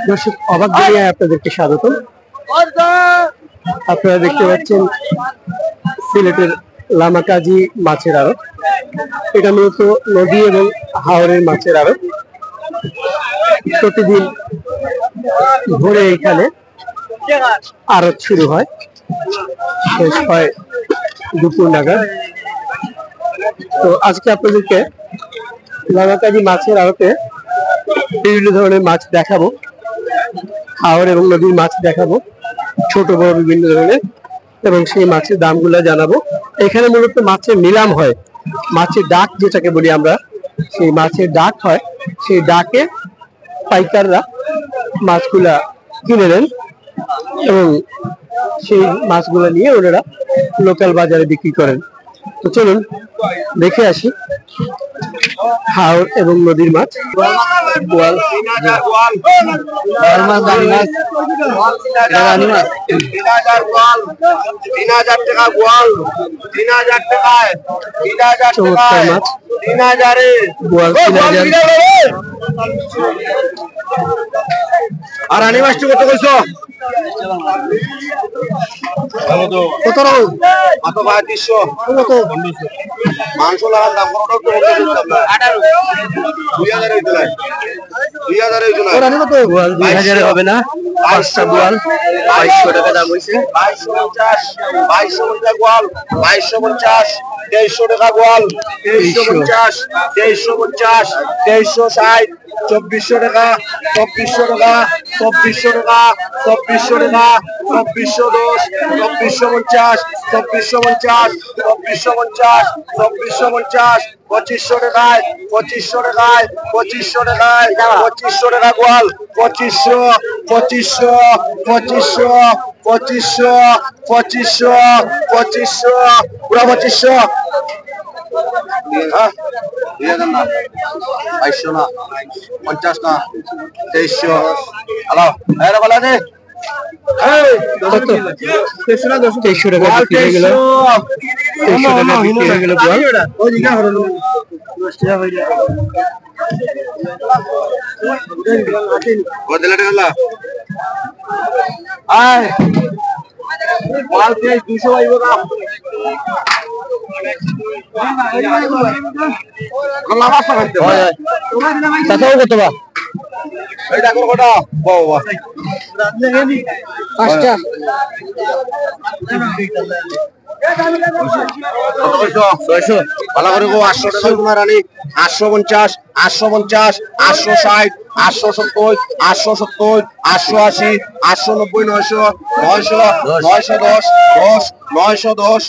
দর্শক অবাক দুনিয়ায় আপনাদেরকে স্বাগতম। আপনারা দেখতে পাচ্ছেন সিলেটের লামাকাজি মাছের আড়ত। এটা মূলত নদী এবং হাওরের মাছের আড়ত। প্রতিদিন ভোরে এখানে আড়ত শুরু হয়, শেষ হয় দুপুর নাগাদ। তো আজকে আপনাদেরকে লামাকাজি মাছের আড়তে বিভিন্ন ধরনের মাছ দেখাবো, হাওর এবং নদীর মাছ দেখাবো, ছোট বড় বিভিন্ন ধরনের, এবং সেই মাছের দামগুলো জানাবো। এখানে মূলত মাছের নিলাম হয়, মাছের ডাক যেটাকে বলি আমরা, সেই মাছের ডাক হয়। সেই ডাকে পাইকাররা মাছগুলা কিনে নেন এবং সেই মাছগুলা নিয়ে ওনারা লোকাল বাজারে বিক্রি করেন। তো চলুন দেখে আসি হাওর এবং নদীর মাছ। বোয়াল, 3000 বোয়াল, 3000 টাকা বোয়াল, 3000 টাকায়, 3000 চমৎকার মাছ। 3000 এ বোয়াল 3000। আর আনি মাছটি কত কইছো? কত রকম? কত 3500 কত মাংস লাগার দাম কত? 2000 হইতো না, 2000 হইতো না। বোয়াল 2000 হবে না, পাঁচটা বোয়াল 2200 টাকা দাম হইছে। 2250, 2250 গোয়াল, 2250, 2300 টাকা গোয়াল, 2350, 2350, 2360, 2400 টাকা, 2400 টাকা, 2400 টাকা, 2400 টাকা, 2410, 2450, 2450, 2450, 2450, 2500 টাকায়, 2500 টাকায়, 2500 টাকায়, 2500 টাকা গোয়াল, 2500, 2500, 2500, 2500, 2500, 2500, পুরা 2500। হ্যাঁ, 2200 না, 50 না, 2300। হ্যালো, এরা বলা দে। কত? 2300 টাকা বিক্রি হয়ে গেল। 2300 টাকা বিক্রি হয়ে গেল বোয়াল। আয় মাল পেয়ে 200 আইবো না। তাতেও কত বা? এই দেখো কটা বাবা, পাঁচটা। 600 ভালো করে গো। 800 টাকা তোমার রানী, 850, 850, 860, 870, 870, 880, 890, 900, 910, 910,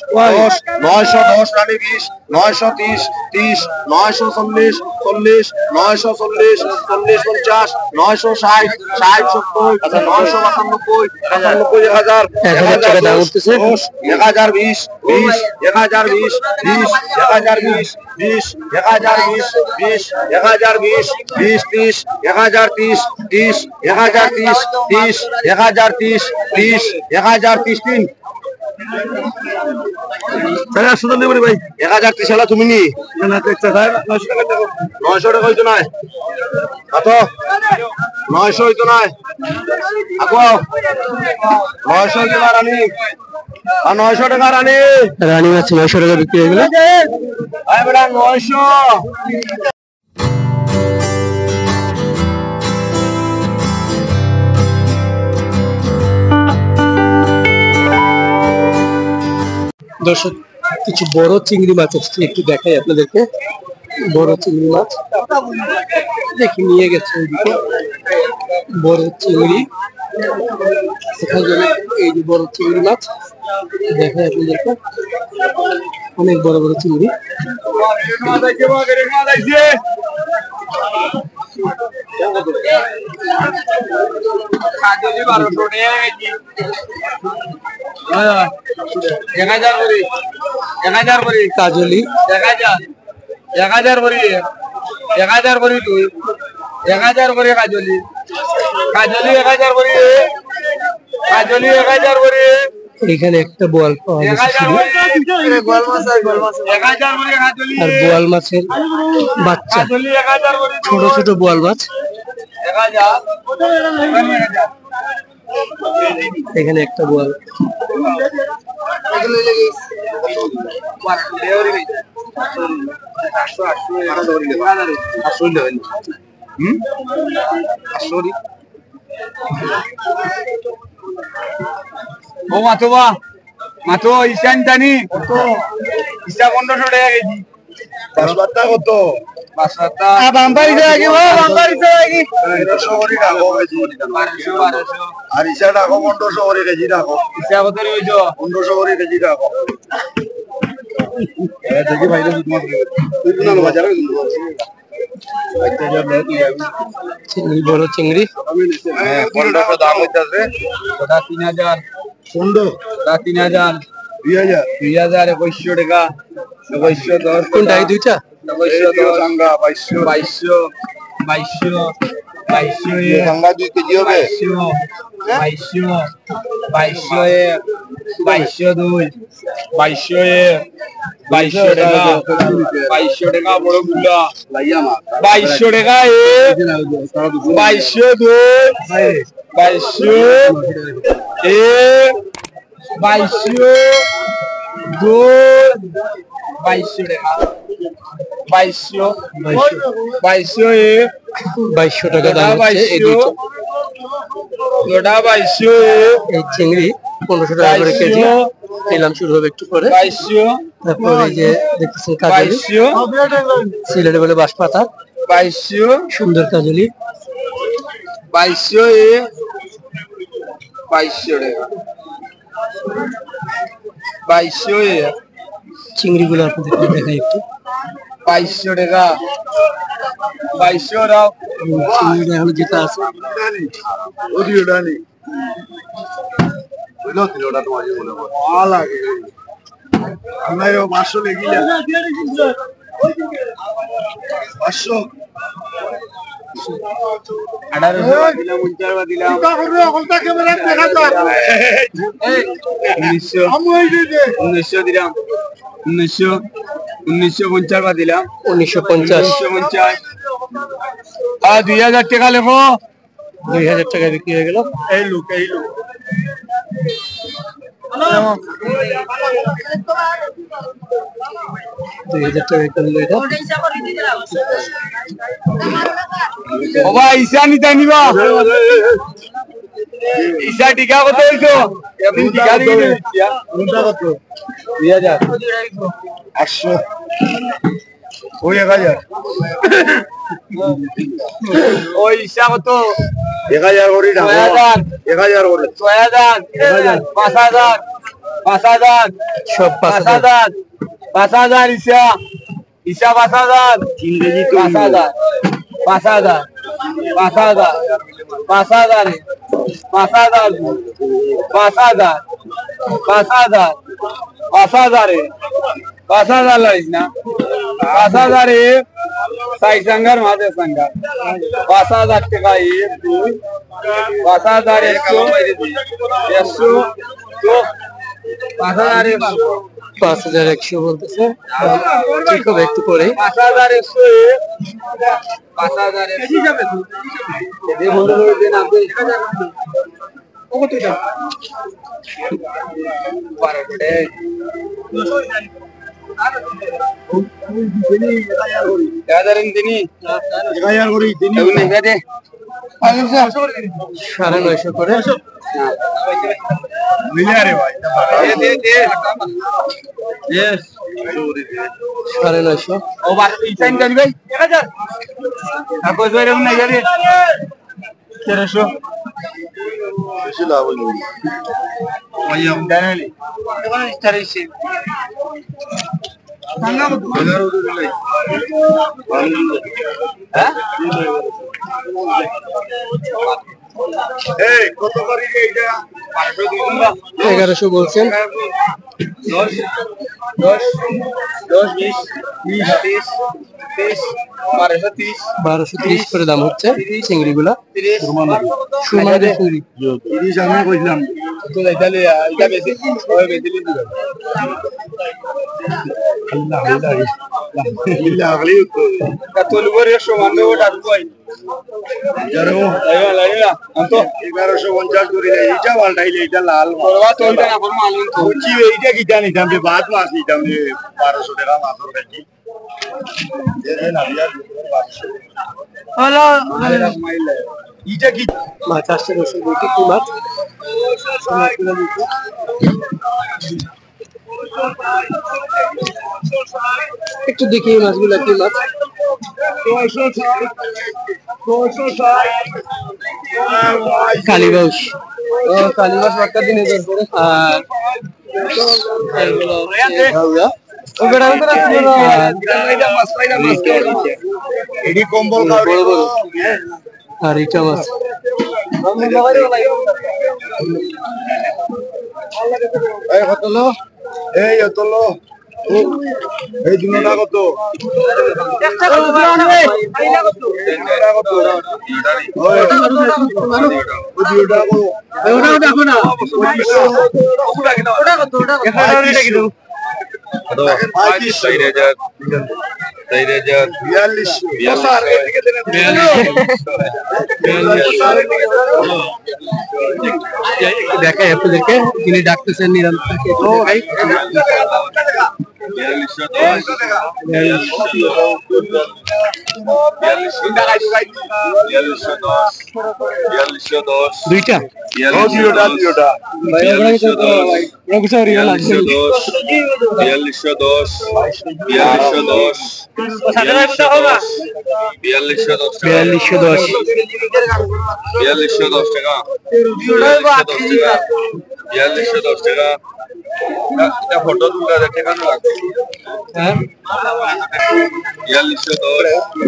910 রানী 20, 930, 30, 940, 40, 940, 40, 50, 960, 60, 70, 995, 95, 1000, 1000 টাকা দাম উঠতেছে। 1020, 20, 1020, 20, 1020, 20, 1020, 20, 1020, 20, 30, 1030, 30, 1030, 30, 1030, 30, 1030, 3 ভাই 1030 সালা তুমি নি 900 টাকা হইতো না, কত 900 হইতো না, আগো 900 টাকা রানী, আর 900 টাকা রানী, রানী মাছ 900 টাকা বিক্রি হয়ে গেল। ভাই বেটা 900। দর্শক কিছু বড় চিংড়ি মাছ আসছে, একটু দেখাই আপনাদেরকে। বড় চিংড়ি মাছ দেখি নিয়ে গেছে ওইদিকে। বড় চিংড়ি এখানে, এই যে বড় চিংড়ি মাছ দেখাই আপনাদেরকে, অনেক বড় বড় চিংড়ি। কাজলি 1000 করে, 1000 করে তুই, 1000 করে কাজলি, কাজলি 1000 করে, কাজলি 1000 করে, এখানে একটা বোয়াল পাওয়া গেছে শুধু। আর বোয়াল মাছের বাচ্চা, ছোট ছোট বোয়াল মাছ। এখানে একটা বোয়াল। ও মাথোবা মাথো ইসান জানি ইসা 1500 টাকা কেজি। বাসপাতা কত? বাসপাতা বাম্পার ইসা কি ও বাম্পার ইসা কি 1200 করে টাকা কেজি। 1200 আর ইসা টাকা 1500 করে কেজি টাকা। ইসা কত হইছো? 1500 করে কেজি টাকা। এ দেখি ভাইরা তোমার তুই কোন বাজারে চিংড়ি, বড় চিংড়ি। 1500 দাম হইতাছে। ওটা 3000 15 ওটা 3000 2000 2100 টাকা 2110 কোনটা এই দুইটা? 2110 সাঙ্গা 2200 সাঙ্গা 2 কেজি হবে 2200 টাকা 2200 টাকা বড় গুলা 2200 টাকা 2200 2200 2200 টাকা দাম হচ্ছে এই দুইটা। এই চিংড়ি 1500 টাকা করে কেজি। নিলাম শুরু হবে একটু পরে। তারপর এই যে দেখতেছেন কাজলি, সিলেটে বলে বাঁশপাতা, সুন্দর কাজলি 2200 চিংড়ি গুলো আপনাদের দেখাই একটু। 2200 টাকা 2200 টাকা চিংড়ি এখন যেটা আছে দিলাম 1950 দিলাম 1950। 2000 টাকা লেখো। 2000 টাকা বিক্রি হয়ে গেল। এই লোক 2000 টাকা করলো এটা। ও ভাই ইসা নিতে নিবা ইসা টিকা কত হইছো? এমনি টিকা দিলে কোনটা কত? 2000 800 ওই 1000 ওই ইসা কত? 1000 করে দাও 1000 করে 6000 5000 5000 সব 5000 5000 ইসা 5000 ইংরেজি তো 5000 5000 5000 5000 লাইস না 5000 সাই সংগার মাঝে সংগার 5000 টাকা 1 2 5000 100 তো 5100 বলতেছে। ঠিক হবে একটু পরে। 5100 5000 যাবে তো এই বন্ধ করে দেন আপনি কত টাকা 12 টাকা সাড়ে 900 করে। সাড়ে 900। ও বারো ইনসাইন করি ভাই 1000 আর কই ভাই এরকম নাই রে 1300 বেশি লাভ হইল ওই আমি জানালি এখন স্টার হইছে সাঙ্গা মত 11 উঠে গেল হ্যাঁ এই কত করি এইটা 1100 বলছেন। 10 10 10 20 20 30 1230 করে দাম হচ্ছে চিংড়ি গুলা। সুরমাদের চিংড়ি 30 আমি কইলাম তো এটালে এটা বেশি ওই বেশি দিল আল্লাহ আগলি কত করে সমান ওটা কই যারো লাইলা আনতো 1150 করে এইটা পাল্টাইলে এটা লাল করবা তো এটা না বল মালুম তো জি এইটা কি জানি দামে বাদ মাছ নি দামে 1200 টাকা মাছর কেজি এর না বিয়ার 1200 হলো এইটা কি মাছ আসছে দর্শক দেখি কি মাছ। একটু দেখি এই মাছগুলো কি মাছ। কালীবাউস, কালীবাউস একটা দিনে কম্বল আর এটা মাছ এই অতলো এই দুটা কত দেখাই আপনাদেরকে তিনি ডাকতেছেন নিরন্তর দুইটা ফটো তুলে দেখে কেন লাগবে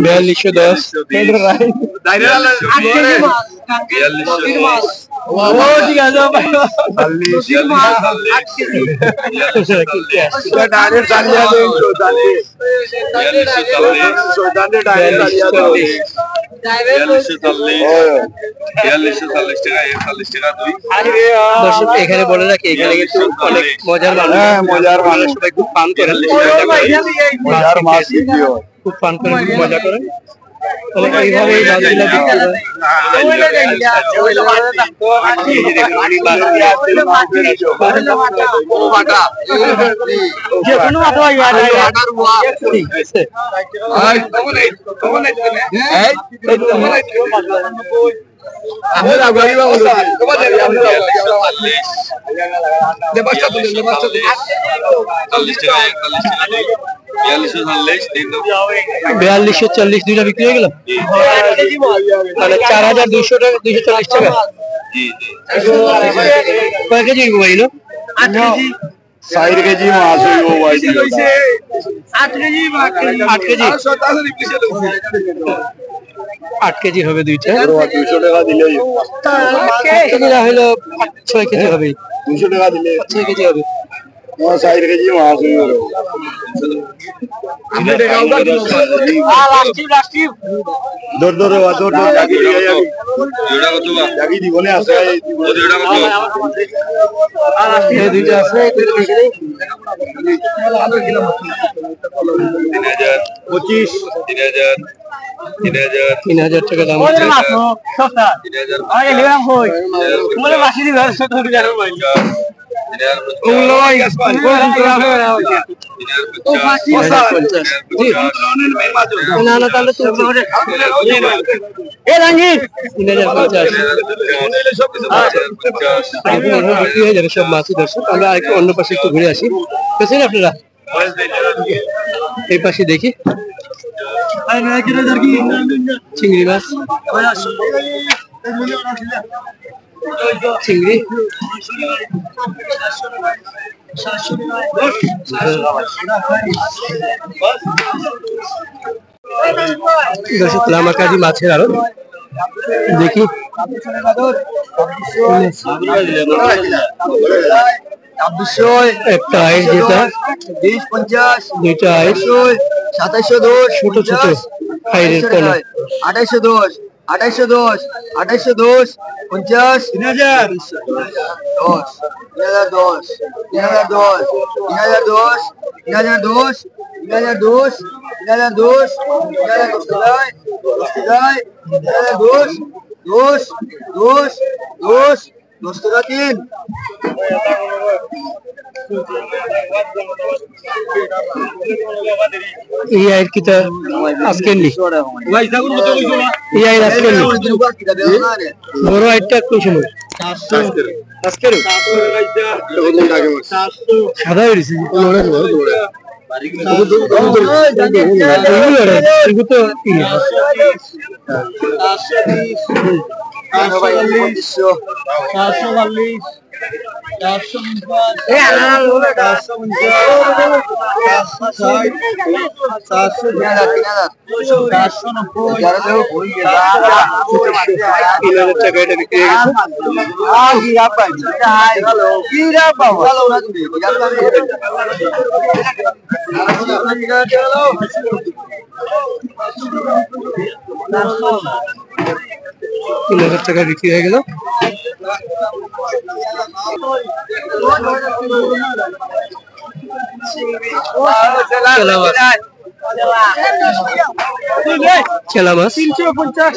4240 টাকা দর্শক এখানে বলে রাখি এখানে কিন্তু অনেক মজার মানুষ সবাই খুব পান করেন, খুব পান করেন, খুব মজা করেন। এইভাবে এই মাছগুলো বিক্রি 4240 দুইটা বিক্রি হয়ে গেল, তাহলে 4200 টাকা 240 টাকা। কয় কেজি ভাই? 8 কেজি মাছ হইব ভাই, 8 কেজি হবে দুইটা, 200 টাকা দিলেই হলো 6 কেজি হবে, 200 টাকা দিলে 6 কেজি হবে। 60 কেজি মাছ হইব জীবনে আছে দুইটা আছে 3000 টাকা দাম হচ্ছে। সব মাছই দর্শক, আমরা একটু অন্য পাশে একটু ঘুরে আসি, বুঝছেন আপনারা? এই পাশে দেখি চিংড়ি মাছ, চিংড়ি দর্শক লামাকাজি মাছের আরো দেখি একটা আইস যেটা 20-50 দুইটা আইস 2710 ছোট ছোট হাইরের কোলে 2810 2810 2810 50 3010 3010 3010 3010 3010 3010 এই আইর কিতা আজকে নি এই আইর আজকে নি বড় আইরটা কোন সময় আজকে সাদা হয়েছে টাকা বিক্রি হয়ে গেল। চেলা মাছ 350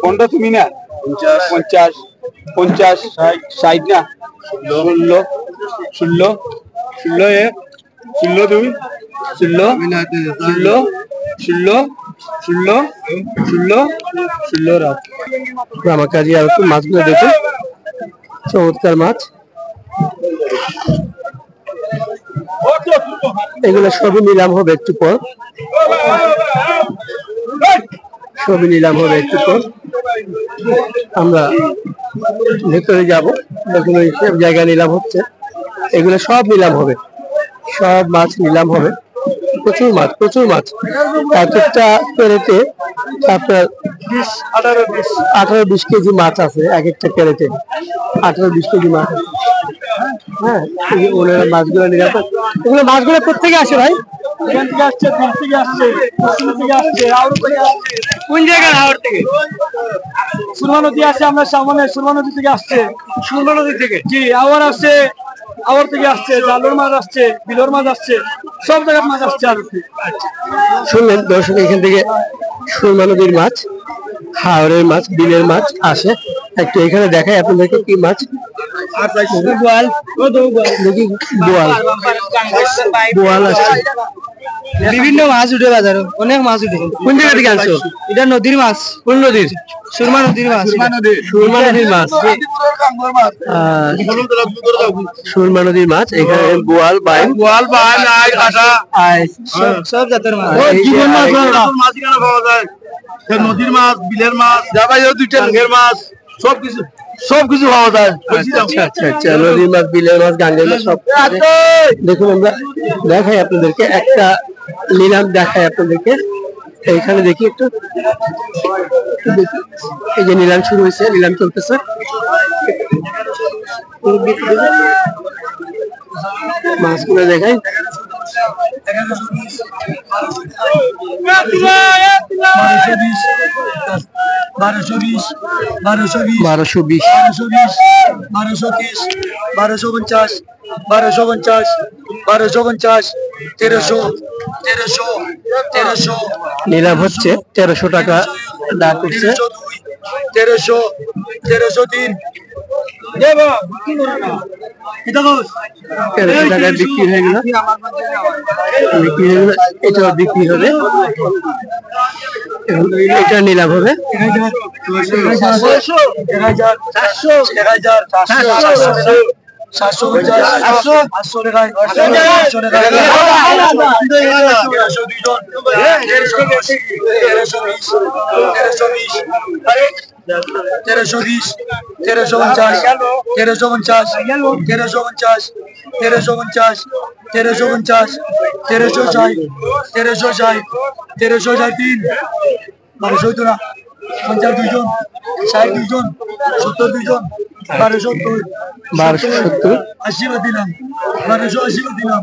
15 তুমি না 50 50 60 না 16 16 16 16 2 16 16 16 16 16 16 রাত রামাকাজি আর একটু মাছগুলো দেখে চমৎকার মাছ এগুলো সবই নিলাম হবে একটু পর আমরা ভেতরে যাব দেখুন জায়গা নিলাম হচ্ছে এগুলো সব নিলাম হবে সব মাছ নিলাম হবে প্রচুর মাছ এক একটা ক্যারেটে আপনার 18-20 কেজি মাছ আছে এক একটা ক্যারেটে 18-20 কেজি মাছ আছে হ্যাঁ ওনারা মাছগুলো নিলাম এগুলো মাছগুলো কোথেকে আসে ভাই কোন জায়গায় হাওড় থেকে সুরমা নদী আসে আমরা সামনে সুরমা নদী থেকে আসছে সুরমা নদী থেকে জি আওয়ার আসছে আওয়ার থেকে আসছে জালোর মাছ আসছে বিলোর মাছ আসছে সব জায়গার মাছ আসছে আর শুনলেন দর্শক এখান থেকে সুরমা নদীর মাছ হাওড়ের মাছ বিলের মাছ আসে একটু এখানে দেখায় আপনাদেরকে কি মাছ বোয়াল আসছে বিভিন্ন মাছ উঠে বাজারে অনেক মাছ উঠে কোন জায়গা থেকে আনছো এটা নদীর মাছ কোন নদীর সুরমা নদীর মাছ সুরমা নদীর মাছ এখানে বোয়াল বাইন সব জাতের মাছ নদীর মাছ বিলের মাছ দুইটা মাছ সবকিছু পাওয়া যায় আচ্ছা নদীর মাছ বিলের মাছ গাঙ্গের মাছ সব দেখুন আমরা দেখাই আপনাদেরকে একটা নিলাম দেখাই আপনাদেরকে এইখানে দেখি একটু এই যে নিলাম শুরু হয়েছে নিলাম চলতেছে মাছগুলো দেখাই 1220 1220 1230 1250 1250 1250 1300 নিলাম হচ্ছে 1300 টাকা দাম করছে 1303 1300 টাকায় বিক্রি হয়ে গেল এটাও বিক্রি হবে এটা নিলাম হবে 750 1320, 1350, 1350, 1350, 1350, 1350, 1360, 1360, 1360 12 হইতো না 52 জন 62 জন 72 জন 1270 1270 80 বাদ দিলাম 1280 বাদ দিলাম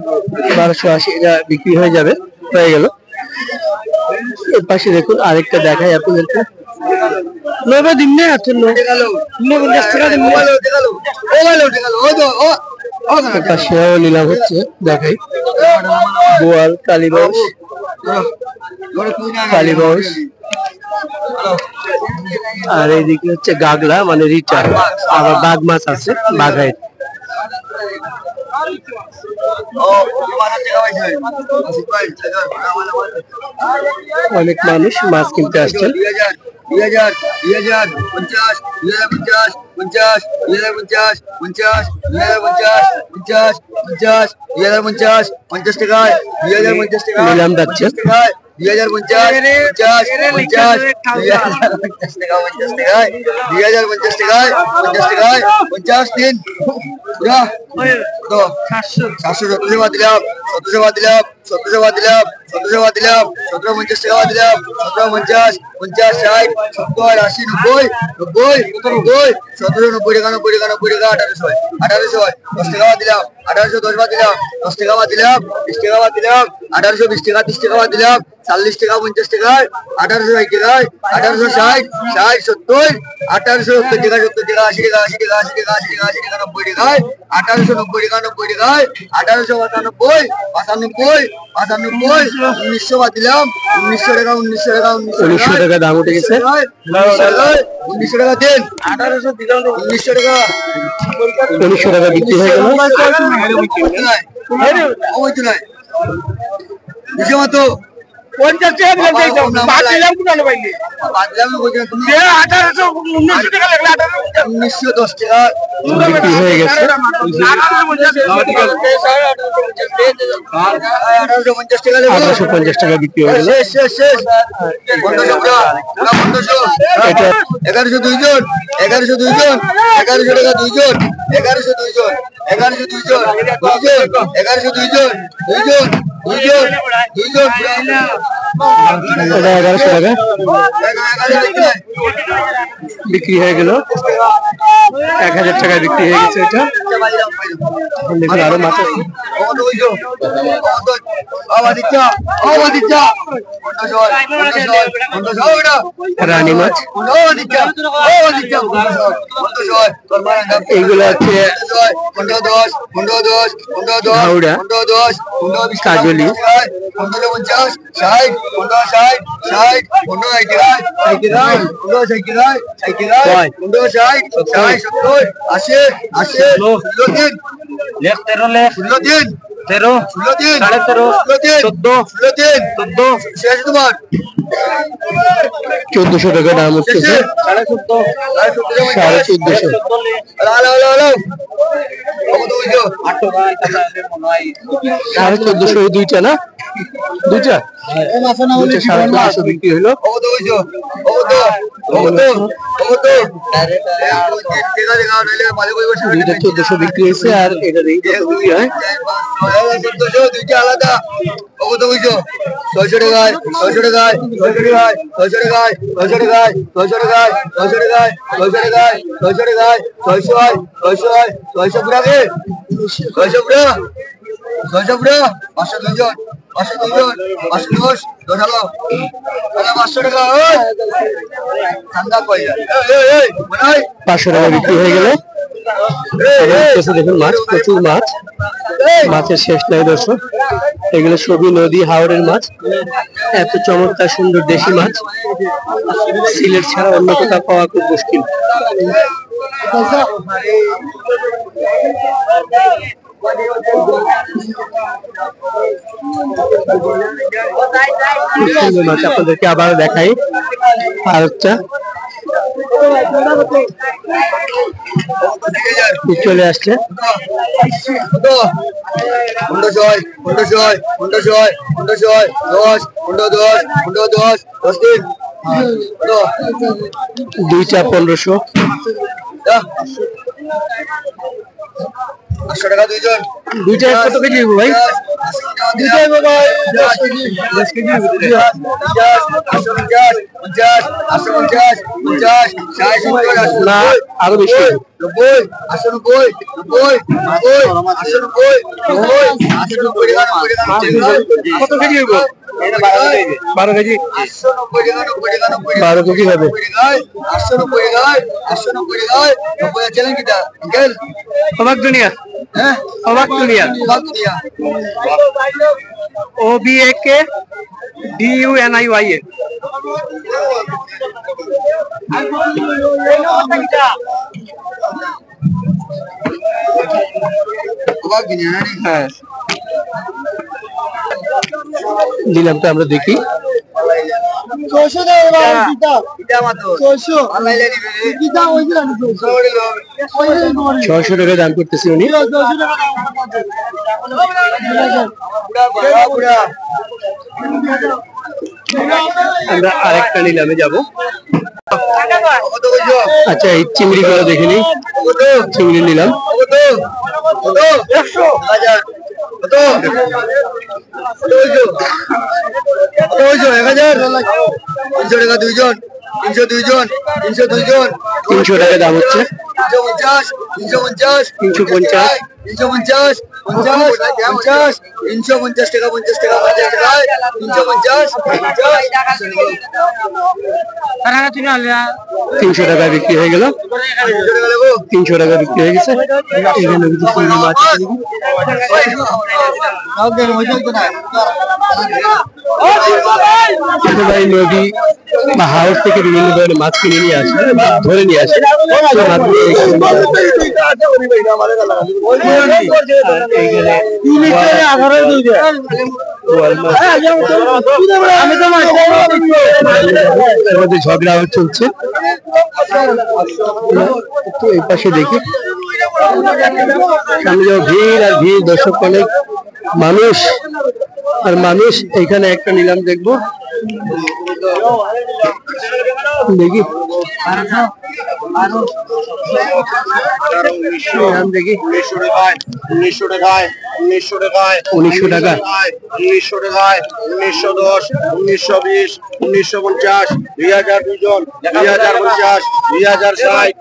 1280 এটা বিক্রি হয়ে যাবে, হয়ে গেল। এর পাশে দেখুন আরেকটা দেখাই আপনাদেরকে। নবে দিন না আছে নো গেল 50 টাকা দিন। মোবাইল উঠে গেল ওই তো ও এর পাশেও নিলাম হচ্ছে, দেখাই বোয়াল কালীবাউস, কালীবাউস। আর এইদিকে হচ্ছে গাগলা মানে রিচার, আবার বাঘ মাছ আছে বাঘাই। অনেক মানুষ মাছ কিনতে আসছেন। 2000, 2000, 50, 2050, 50, 2050, 50, 2050, 50, 50, 2050, 50 টাকায় 2050 টাকা নিলাম যাচ্ছে। 2050, 50, 50, 2050 টাকা 50 টাকায় 2050 টাকায় 50 টাকায় 50 দিন পুরা তো 700 বাদ দিলাম 1700 বাদ দিলাম 1700 বাদ দিলাম 1700 বাদ দিলাম 1750 টাকা বাদ দিলাম 1750, 50, 60, 70, 80, 90, 90, 90, 1790 টাকা 90 টাকা 90 টাকা 1800, 10 টাকা বাদ দিলাম 1810 বাদ দিলাম 10 টাকা বাদ দিলাম 20 টাকা বাদ দিলাম 1820 টাকা 30 টাকা বাদ দিলাম 40 টাকা 50 টাকায় 1860 টাকায় 1860, 60, 70, 1870 টাকা 70 টাকা 80 টাকা 80 টাকা 80 টাকা 80 টাকা 80 টাকা 90 টাকায় 1890 টাকা 90 টাকায় 1895, 95, 95, 1900 বাদ দিলাম 1900 টাকা 1900 টাকা 1900 টাকা দাম উঠে গেছে। 1900 টাকা দেন 1800 দিলাম 1900 টাকা 1900 টাকা বিক্রি হয়ে গেল। ওই তো নাই বুঝে মতো 50 টাকা দিলাম বাদ দিলাম কোন পাইলে বাদ দিলাম বুঝে তুমি 1800 1900 টাকা লাগলো 1910 টাকা বিক্রি হয়ে গেছে। 1850 টাকা দেবো 1850 টাকা বিক্রি হয়ে গেল। শেষ 1500 এটা 1102 জন 1102 জন 1100 টাকা 2 জন 1102 জন 1102 জন 2 জন 1102 জন 2 জন 2 জন 2 জন এটা 1100 টাকা বিক্রি হয়ে গেল। 1000 টাকা বিক্রি হয়ে গেছে। এটা দেখুন আরো মাছ আছে। রানী মাছ এইগুলো আছে হাওড়া কাজলি 1550, 60, 1560, 60, 1560, 1560, 60, 70, 80, 80, 16 দিন 16 দিন 13, 16 দিন 13.5, 14 দিন 14 শেষ তোমার 1400 টাকা দাম উঠতেছে। 1450 1450 দুইটা না দুইটা 1450 বিক্রি হলো। দুইটা 1400 বিক্রি হয়েছে আর এটা বিক্রি হয় 1400 আলাদা 600 টাকায় 600 টাকায় 600 টাকায় 600 টাকায় 600 টাকায় 600 টাকায় 600 টাকায় 600 টাকায় 600 টাকায় 600 600 পুরা গে 600 পুরা 600 পুরা 502 জন 502 জন 510 10 হলো 500 টাকা ঠান্ডা কই এই 500 টাকা বিক্রি হয়ে গেল। দেখুন মাছ, প্রচুর মাছ, মাছের শেষ নাই দর্শক। এগুলো সবই নদী হাওড়ের মাছ। এত চমৎকার সুন্দর দেশি মাছ সিলেট ছাড়া অন্য কোথাও পাওয়া খুব মুশকিল। মাছ আপনাদেরকে আবার দেখাই। আর একটা চলে আসছে 10 দিন দুইটা 1500। 800 টাকা দুইজন। দুইটা কত কেজি হইব ভাই? দুইটা হইব ভাই 10 কেজি। 10 কেজি হইব। 50, 850, 50, 850, 50, 60, 70, না আরো বেশি। 90, 890, 90, 890, 90, কত কেজি হইব? 12 কেজি। 12 কেজি হবে। 890 চলেন কিটা আঙ্কেল অবাক দুনিয়া। হ্যাঁ অবাক দুনিয়া। OBAKDUNIYA। হ্যাঁ নিলামটা আমরা দেখি। 600 টাকা দাম করতেছি উনি। আমরা আরেকটা নিলামে যাব। আচ্ছা এই চিংড়ি গুলো দেখে নিই। চিংড়ি নিলাম 300 টাকা দুইজন। 302 জন। 302 জন। 300 টাকা দাম হচ্ছে। 350, 350, 350, 350, 50, 50, 350 টাকা 50 টাকা 50 টাকা 350, 300 টাকা বিক্রি হয়ে গেল। 300 টাকা বিক্রি হয়ে গেছে। এখানে কিছু চিংড়ি মাছ আছে নাকি? ভাই নদী বা হাওর থেকে বিভিন্ন ধরনের মাছ কিনে নিয়ে আসে, ধরে নিয়ে আসে। ঝগড়া চলছে। তো এই পাশে দেখি সামনে যাও ভিড় আর ভিড়, দর্শক অনেক মানুষ আর মানুষ। এখানে একটা নিলাম দেখবো, দেখি দেখি 1900 টাকায় 1900 টাকায় 1900 টাকায় 1900 টাকা 1900 টাকায় 1910 1920 1950 2000 দুইজন 2050 2060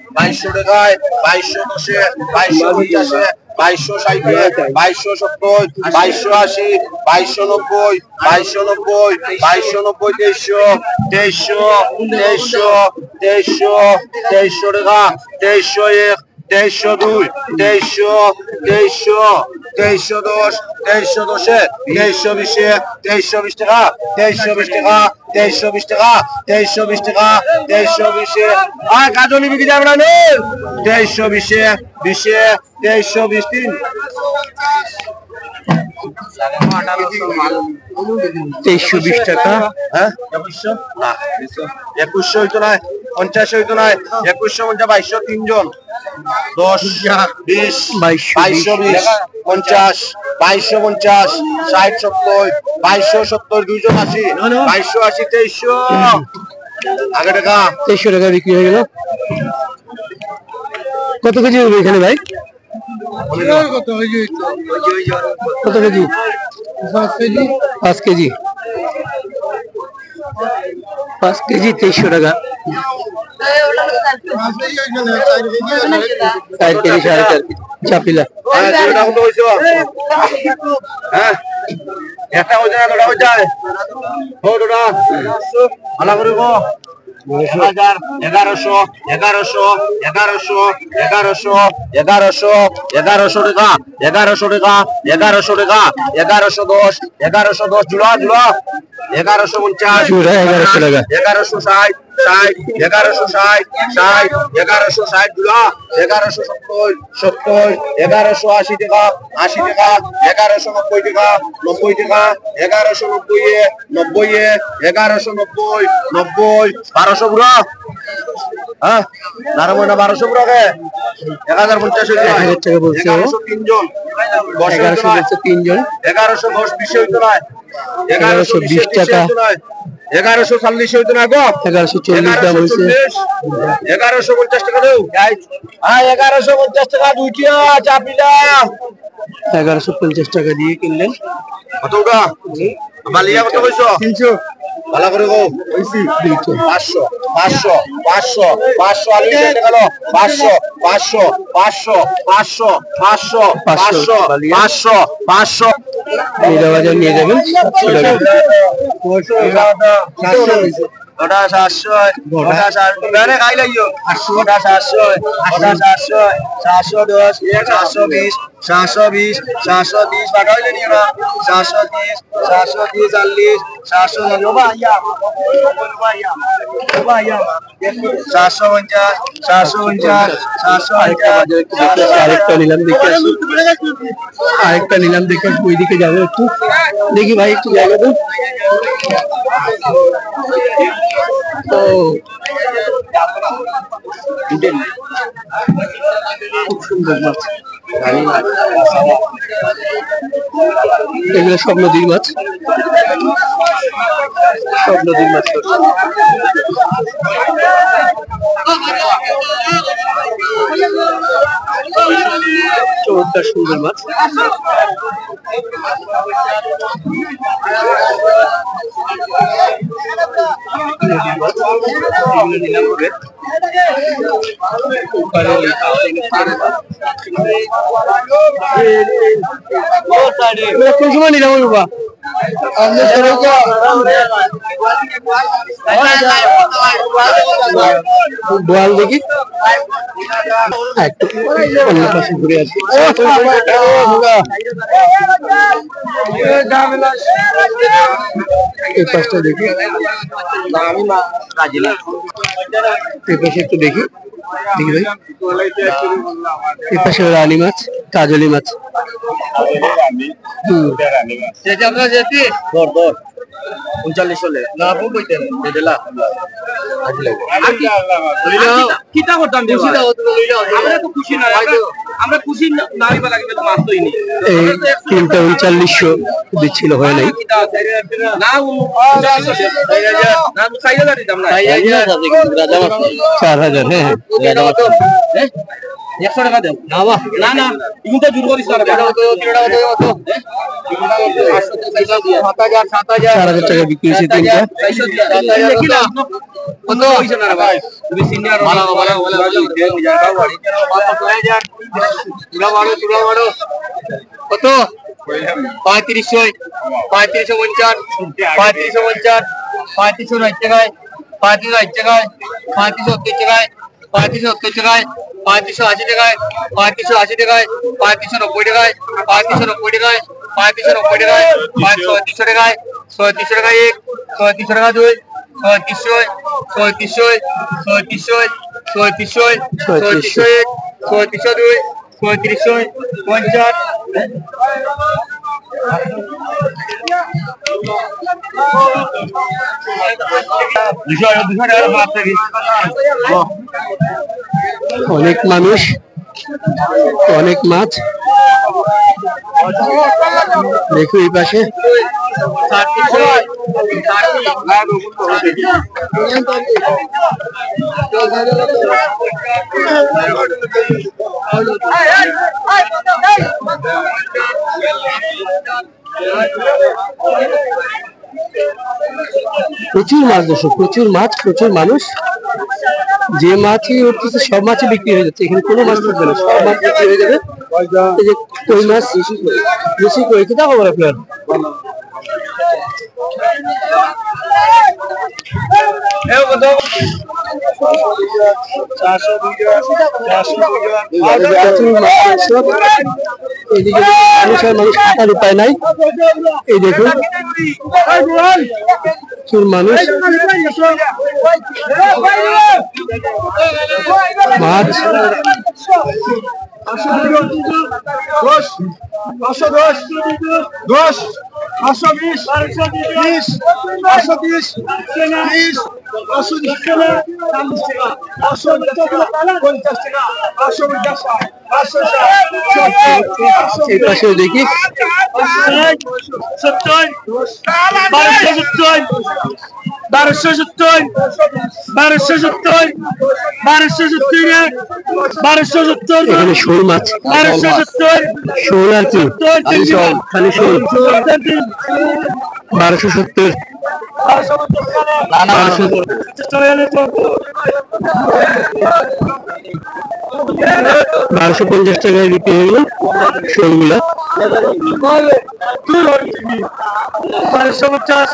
2100 টাকায় 2200 টাকায় 2210 2250 2260 2270 2280 2290 2290 2290 2300 টাকা 2301 2302 2310 2320 2320 টাকা 2320 টাকা 2320 টাকা 2320 টাকা 2320 আর কাজলি বিক্রি যাবে না 2320 2320 3 2320 টাকা। হ্যাঁ 2100 না 2100 হইতো না 50 হইতো না 2150 2200 তিনজন 10 20 2220 50 2250 60 70 2270 দুইজন 80 2280 2300 আগে টাকা 2300 টাকা বিক্রি হয়ে গেল। কত কেজি হবে এখানে ভাই? কত কেজি? 5 কেজি। 5 কেজি 2300 টাকা। 4 কেজি 4.5 কেজি চাপিলা। হ্যাঁ একটা হয়ে যায় দুটা হয়ে যায় দুটা ভালো করে গো 1100 1100 1100 1100 1100 1100 টাকা 1100 টাকা 1100 টাকা 1110 1110 জুড়া 1150 জুড়া 1100 টাকা 1160 1160 1160 জুড়া 1170 70 1180 টাকা 80 টাকা 1190 টাকা 90 টাকা 1190 90 1190 90 1200 বুড়া হ্যাঁ নারায়ণা 1200 বুড়া কে 1050 1000 টাকা বলছে ও। 3জন 1100 বলছে 3 জন। 1110 20 হইতো না 1120 টাকা 1140 হইতো না গো 1140 দাম হয়েছে 1150 টাকা দাও 1150 টাকা দুইটা চাপিলা 1150 টাকা দিয়ে কিনলেন কত ওটা আমার লিয়া কত কইছো 300 ভালো করে গো কইছি 500 500 500 500 আলি টাকা গেল 500 500 500 500 500 500 500 মিরা বাজার নিয়ে যাবেন 700 টাকা ওটা 700 ওটা 700 আরে খাই লাইও 800 ওটা 700 ওটা 700 710 720 720 720 টাকা হইলে নিও না 730 730 40 790 ভাইয়া ভাইয়া 750 750 750 আরেকটা নিলাম দেখে আসি আরেকটা নিলাম দেখে ওই দিকে যাবো একটু দেখি ভাই একটু জায়গা দেন তো খুব সুন্দর মাছ এগুলো সব নদীর মাছ সব নদীর মাছ চমৎকার সুন্দর মাছ কোন সময় নিলাম বাবা বোয়াল দেখি একটু অন্য পাশে ঘুরে আসি এই পাশটা দেখি এই পাশে একটু দেখি দেখি ভাই এই পাশে রানী মাছ কাজলি মাছ আমরা যেতে ধর 39 হলে না আপু কইতেন দেলা কিটা করতাম বেশি দাও আমরা তো খুশি না আমরা খুশি নারী বা লাগবে মাছ তোই নি এই 3900 দিছিল হয় নাই না 4000 দিতাম না 4000 হ্যাঁ রাজা মাছ 100 টাকা দাও না না ইগুন তো জোর করিস না কত 4000 টাকা বিক্রি হয়েছে তিনটা কত হইছে না ভাই তুমি সিনিয়র ভালো কত 3550 3550 3550 3550 টাকায় 3580 টাকায় 3570 টাকায় 3570 টাকায় 3580 টাকায় 3580 টাকায় 3590 টাকায় 3590 টাকায় 3590 টাকায় 3500 টাকায় 3600 টাকায় 1 3600 টাকা 2 3600 অনেক মানুষ অনেক মাছ দেখো এই পাশে প্রচুর মাছ দর্শক প্রচুর মাছ প্রচুর মানুষ যে মাছই উঠতেছে সব মাছই বিক্রি হয়ে যাচ্ছে এখানে কোনো মাছ থাকবে না সব মাছ বিক্রি হয়ে যাবে এই যে কই মাছ বেশি কই কি দাম আপনার এইদিকে মানুষ থাকার উপায় নাই এই দেখুন প্রচুর মানুষ মাছ 510 520 530 530 30 এই পাশে দেখি 1270 এখানে শোল মাছ, শোল আর কি খালি শোল 1270 1250 টাকায় বিক্রি হয়ে গেল শোলগুলা। 1250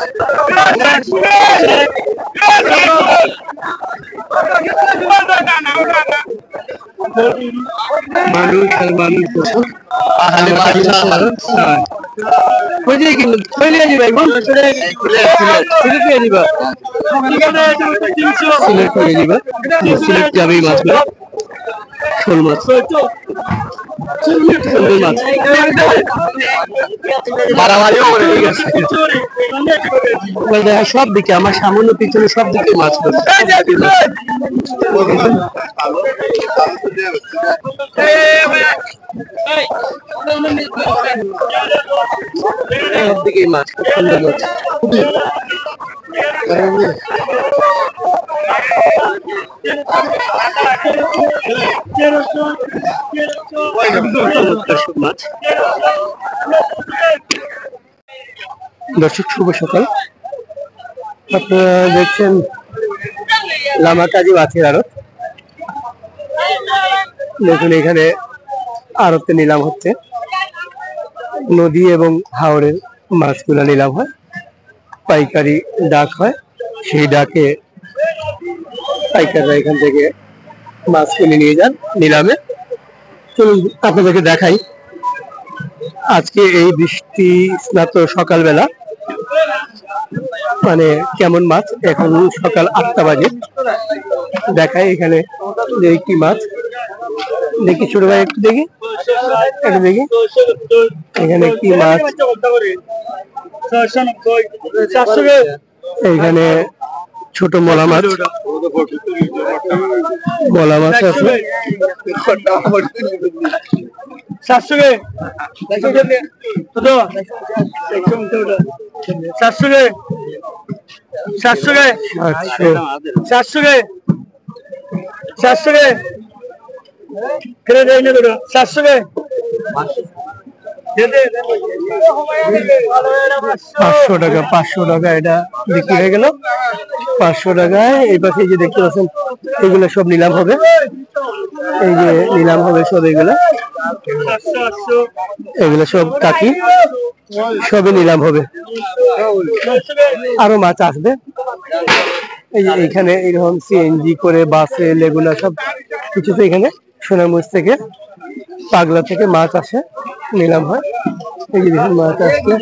মানুষ আর মানুষ সিলেট যাবে মাছগুলো, শোল মাছ, শোল মাছ সব দিকে আমার সামান্য পিছনে সব দিকে মাছ সব দিকে মাছ, খুব সুন্দর মাছ। দর্শক শুভ সকাল, আপনারা দেখছেন লামাকাজি মাছের আড়ত। দেখুন এখানে আড়তে নিলাম হচ্ছে, নদী এবং হাওরের মাছগুলা নিলাম হয়, পাইকারি ডাক হয়, সেই ডাকে পাইকাররা এখান থেকে মাছ কিনে নিয়ে যান নিলামে। চলুন আপনাদেরকে দেখাই আজকে এই বৃষ্টি স্নাত সকালবেলা মানে কেমন মাছ। এখন সকাল 8টা বাজে, দেখাই এখানে যে কি মাছ। দেখি ছোট ভাই একটু দেখি, একটু দেখি এখানে কি মাছ। এইখানে ছোট মলা মাছ, মলা মাছ আছে 500 টাকা, 500 টাকা এটা বিক্রি হয়ে গেল 500 টাকায়। এই পাশে যে দেখতে পাচ্ছেন এগুলো সব নিলাম হবে, এই যে নিলাম হবে সব, এগুলো সব কাকি সবই নিলাম হবে। আরো মাছ আসবে, এই যে এখানে এরকম সিএনজি করে বাসে এগুলা সব কিছু তো এখানে সোনামুখ থেকে পাগলা থেকে মাছ আসে, নিলাম হয়। এই যে দেখুন মাছ আসছে,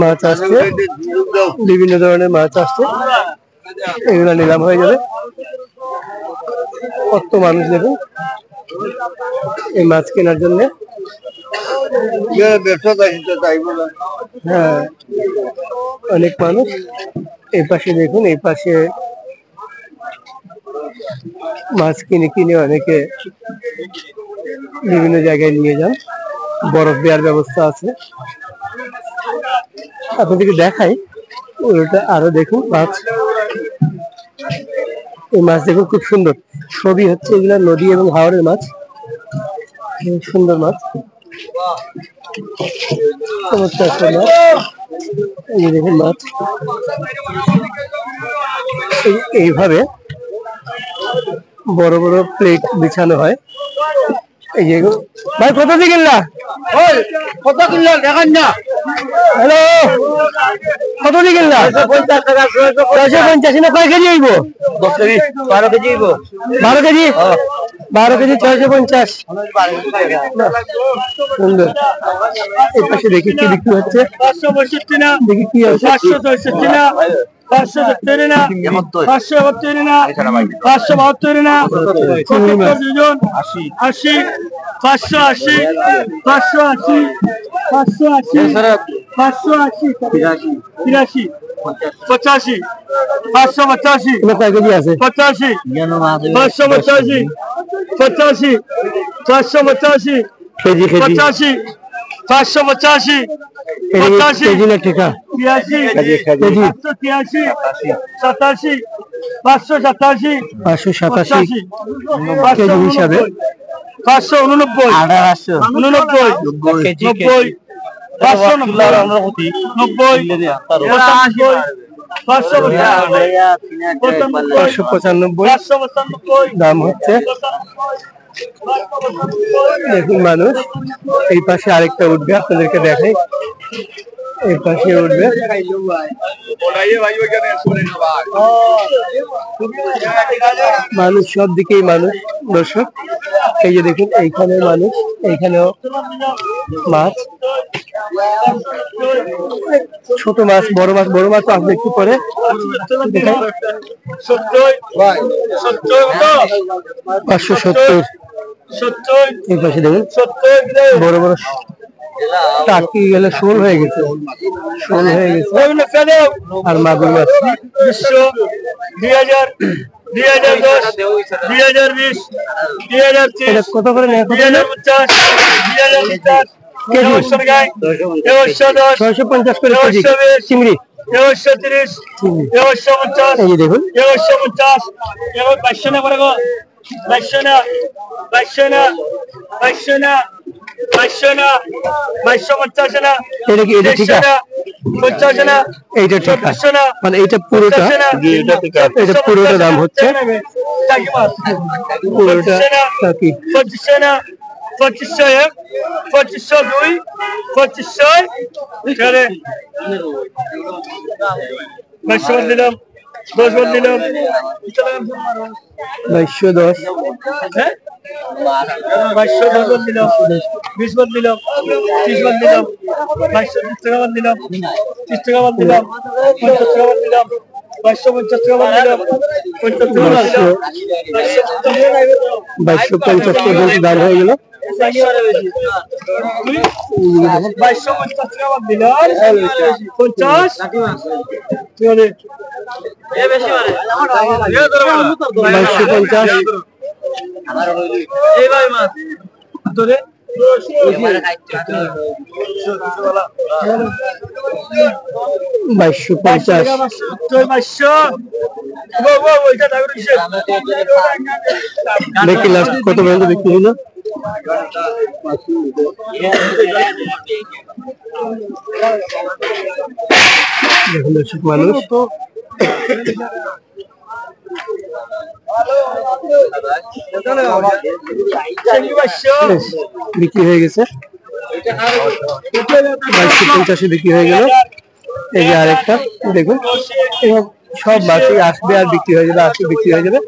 মাছ আসছে, বিভিন্ন ধরনের মাছ আসছে, এগুলা নিলাম হয়ে যাবে। কত মানুষ দেখুন এই মাছ কেনার জন্য। হ্যাঁ অনেক মানুষ। এই পাশে দেখুন, এই পাশে মাছ কিনে কিনে অনেকে বিভিন্ন জায়গায় নিয়ে যান, বরফ দেওয়ার ব্যবস্থা আছে। আপনাদেরকে দেখাই ওটা আরো দেখুন মাছ, এই মাছ দেখুন খুব সুন্দর, সবই হচ্ছে এগুলা নদী এবং হাওরের মাছ, সুন্দর মাছ, চমৎকার মাছ। এই দেখুন মাছ এইভাবে বড় বড় প্লেট বিছানো হয়। এই যে ভাই কত দিয়ে কিনলা, কত কিনলা দেখান না, হ্যালো কত দিয়ে কিনলা? 650 না, কয় কেজি হইব? 10 কেজি, 12 কেজি হইব, 12 কেজি, 12 কেজি 650। সুন্দর। এই পাশে দেখি কি বিক্রি হচ্ছে, 562 না, দেখি কি আছে, 564 না, 570 না, 572 না, 572 না, 80, 80, 580, 580, 580, 580, 83, 85 585 কয় কেজি আছে 85 585 85 485 কেজি কেজি 85 585 কেজি না টাকা 83 কেজি 583 587 587 কেজি হিসাবে 589 89 595 দাম হচ্ছে। দেখুন মানুষ এই পাশে আরেকটা উঠবে, আপনাদেরকে দেখাই, এই পাশে উঠবে। মানুষ সব দিকেই মানুষ দর্শক, এই যে দেখুন এইখানে মানুষ, এইখানেও মাছ, ছোট মাছ, বড় মাছ, বড় মাছ আসবে একটু পরে। 570 এই পাশে দেখুন বড় বড় টাকি গেলে শোল হয়ে গেছে, শোল হয়ে গেছে। আর মাগুর মাছ 2010 2020 2030 কত করে নেয়? 2050 650 করে কেজি চিংড়ি। 30 50 এই যে দেখুন 50 বাইশনা করে গো, বাইশনা 250 না, এটা কি এটা ঠিক আছে? 50 না, এইটা ঠিক আছে, মানে এইটা পুরোটা, এটা পুরোটা দাম হচ্ছে পুরোটা টাকি। 25 না, 25 2502 25 করে 22 দিলাম, 10 দিলাম, 2210 হ্যাঁ 22 দিলাম, 20 দিলাম, 30 দিলাম, 22 টাকা দিলাম, 30 টাকা দিলাম, 50 টাকা দিলাম, 250 টাকা দিলাম, 50 টাকা দিলাম, 2250 পর্যন্ত দাম হয়ে গেল। 250 টাকা দিলাম, 50 বেশি মানে 2250 এই ভাই মাছ তোরে 2250 দেখি লাস্ট কত পর্যন্ত বিক্রি হলো। দেখুন দর্শক মানুষ বিক্রি হয়ে গেছে, 2250 বিক্রি হয়ে গেল। এই যে আরেকটা দেখুন, সব মাছই আসবে আর বিক্রি হয়ে যাবে, আসবে বিক্রি হয়ে যাবে।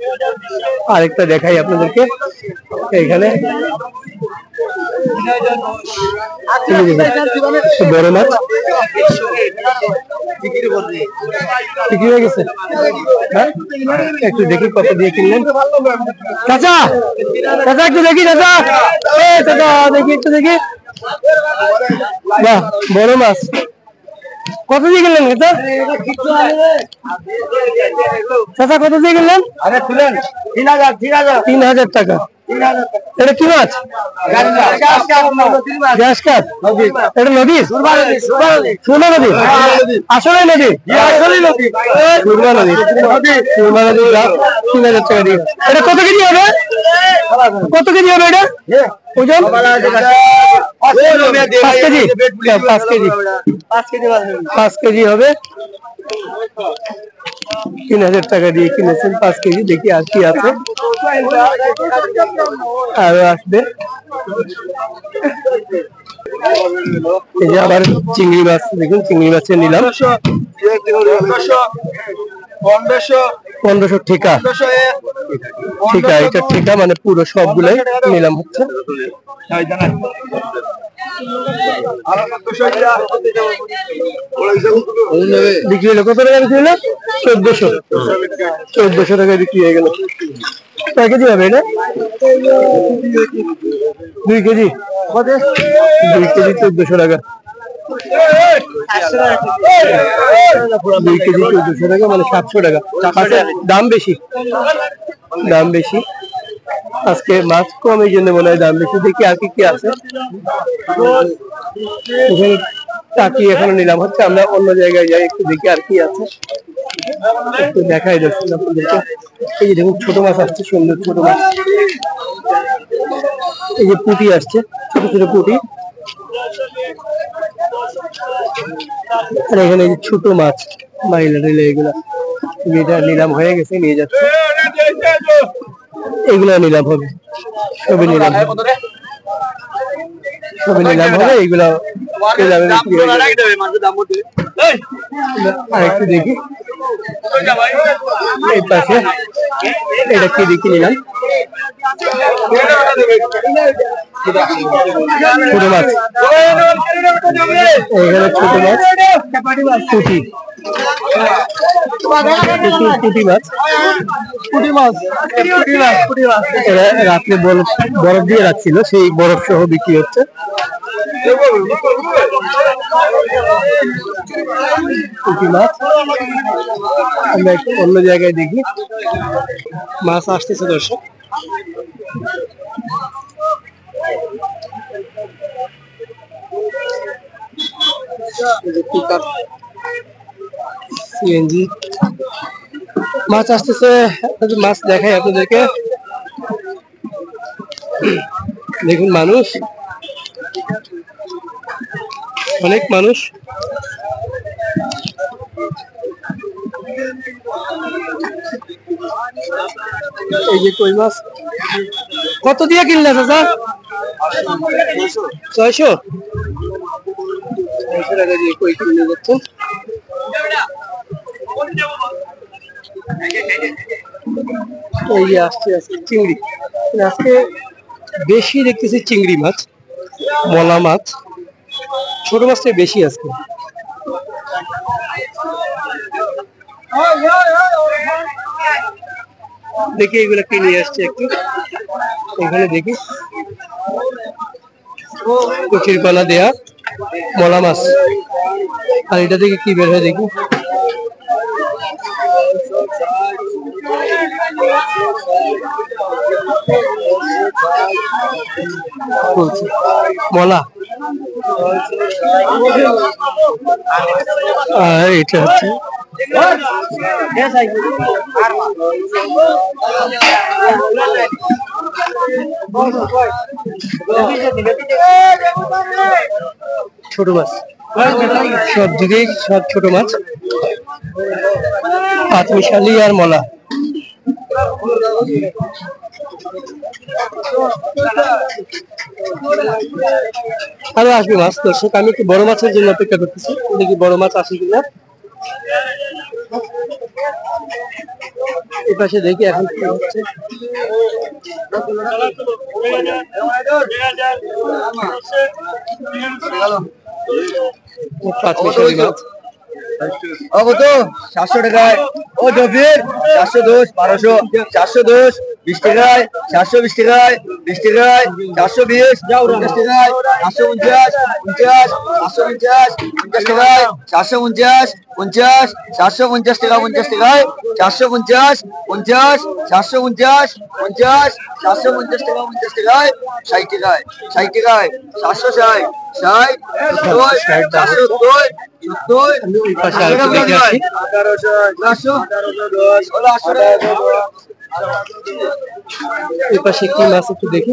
আরেকটা দেখাই আপনাদেরকে, এইখানে বড় মাছ বিক্রি হয়ে গেছে। হ্যাঁ একটু দেখি কত দিয়ে কিনলেন চাচা, চাচা একটু দেখি, চাচা চাচা দেখি, একটু দেখি। বাহ বড় মাছ কত দিয়ে কিনলেন চাচা? চাচা কত দিয়ে কিনলেন? 3000 টাকা। এটা কি মাছ? Gas cup. এটা নদীর সুরমা নদী, আসলে নদী, সুরমা নদী, সুরমা নদী 3000 টাকা দিয়ে। এটা কত কেজি হবে? কত কেজি হবে এটা ওজন? 5 কেজি, 5 কেজি, 5 কেজি হবে। 3000 টাকা দিয়ে কিনেছেন 5 কেজি। দেখি আর কি আছে, আরো আসবে। এই যে আবার চিংড়ি মাছ দেখুন, চিংড়ি মাছের নিলাম 1500 ঠিকা, ঠিকা, এটা ঠিকা মানে পুরো সবগুলাই নিলাম হচ্ছে। বিক্রি হলো কত টাকা? বিক্রি হলো 1400 টাকা বিক্রি হয়ে গেল। কয় কেজি হবে এটা? 2 কেজি, 2 কেজি 1400 টাকা। 2 কেজি 1400 টাকা, মানে 700 টাকা। দাম বেশি, দাম বেশি আজকে। মাছ কম, এই জন্য মনে হয় দাম বেশি। দেখি আর কি কি আছে এখানে। টাকি এখনো নিলাম হচ্ছে, আমরা অন্য জায়গায় যাই, একটু দেখি আর কি আছে, একটু দেখাই যাচ্ছে আপনাদেরকে। এই যে দেখুন ছোট মাছ আসছে, সুন্দর ছোট মাছ। এই যে পুঁটি আসছে, ছোট ছোট পুঁটি। আর এখানে ছোট মাছ মাইলা রেলে, এগুলা যেটা নিলাম হয়ে গেছে, নিয়ে যাচ্ছে। এগুলা নিলাম হবে, সবই নিলাম হবে, সবই নিলাম হবে। এইগুলা আরেকটু দেখি এই পাশে, এটা কি দেখি নিলাম। ছোট মাছ, এখানে ছোট মাছ, পুঁটি, পুঁটি মাছ, পুঁটি মাছ, পুঁটি মাছ। এরা রাত্রে বরফ দিয়ে রাখছিল, সেই বরফ সহ বিক্রি হচ্ছে। পুঁটি মাছ। আমরা একটু অন্য জায়গায় দেখি, মাছ আসতেছে দর্শক। সিএনজি মাছ আসতেছে, মাছ দেখাই আপনাদেরকে। দেখুন মানুষ, অনেক মানুষ। এই যে কই মাছ কত দিয়ে কিনলে চাচা? 600 টাকা দিয়ে কই কিনে যাচ্ছে। এই যে আসছে আজকে চিংড়ি, আজকে বেশি দেখতেছি চিংড়ি মাছ, মলা মাছ, ছোট মাছটা বেশি আজকে। দেখি এগুলো কি নিয়ে আসছে একটু, এখানে দেখি কচির কলা দেয়া মলা মাছ। আর এটা দেখি কি বের হয় দেখি। মলা, আর এটা হচ্ছে ছোট মাছ, সব দিকেই সব ছোট মাছ, পাঁচমিশালি আর মলা। আরো আসবে মাছ দর্শক, আমি একটু বড় মাছের জন্য অপেক্ষা করতেছি, দেখি বড় মাছ আসে কিনা। এই পাশে দেখি এখন কি হচ্ছে। পাঁচমিশালি মাছ কত? 700 টাকায়। ও জফির 710, 1200, 410, 20 টাকায়, 420 টাকায়, 20 টাকায়, 420, 50 টাকায়, 450, 50, 450, 50 টাকায়, 450, 50, 450 টাকা, 50 টাকায়, 450, 50, 450, 50, 450 টাকা, 50 টাকায়, 60 টাকায়, 60 টাকায়, 760, 60, 70, 470, ওই পাশে আরেকটু দেখে আসি। এই পাশে কি মাছ একটু দেখি।